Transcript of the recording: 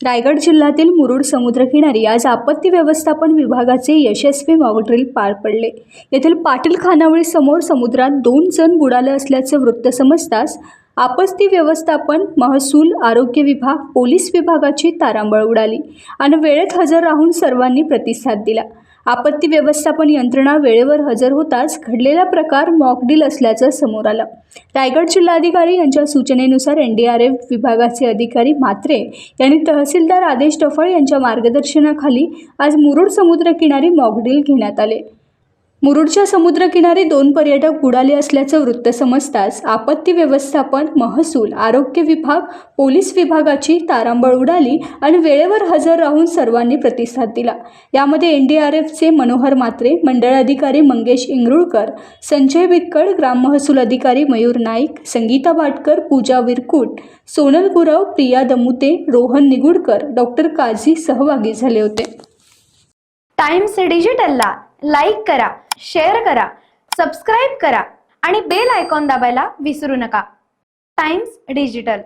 रायगड जिल्ह्यातील मुरुड समुद्रकिनारी आज आपत्ती व्यवस्थापन विभागाचे यशस्वी मॉकड्रिल पार पडले। येथील पाटील खानावळी समोर समुद्रात 2 जण बुडाले असल्याचे वृत्त समजताच आपत्ती व्यवस्थापन, महसूल, आरोग्य विभाग, पोलीस विभागाची तारांबळ उडाली आणि वेळेत हजर राहून सर्वांनी प्रतिसाद दिला। आपत्ती व्यवस्थापन यंत्रणा वेळेवर हजर होताच घडलेला प्रकार मॉकड्रिल असल्याचं समोर आलं। रायगड जिल्हाधिकारी यांच्या सूचनेनुसार NDRF विभागाचे अधिकारी म्हात्रे यांनी तहसीलदार आदेश टफळ यांच्या मार्गदर्शनाखाली आज मुरुड समुद्रकिनारी मॉकड्रिल घेण्यात आले। मुरुडच्या समुद्रकिनारी 2 पर्यटक बुडाले असल्याचं वृत्त समजताच आपत्ती व्यवस्थापन, महसूल, आरोग्य विभाग, पोलीस विभागाची तारांबळ उडाली आणि वेळेवर हजर राहून सर्वांनी प्रतिसाद दिला। यामध्ये NDRFचे मनोहर म्हात्रे, मंडळ अधिकारी मंगेश इंगरुळकर, संजय बिक्कड, ग्राम महसूल अधिकारी मयूर नाईक, संगीता भाटकर, पूजा विरकुट, सोनल गुरव, प्रिया दमुते, रोहन निगुडकर, डॉक्टर काझी सहभागी झाले होते। टाइम्स डिजिटलला लाईक करा, शेअर करा, सबस्क्राईब करा आणि बेल आयकॉन दाबायला विसरू नका। Times digital.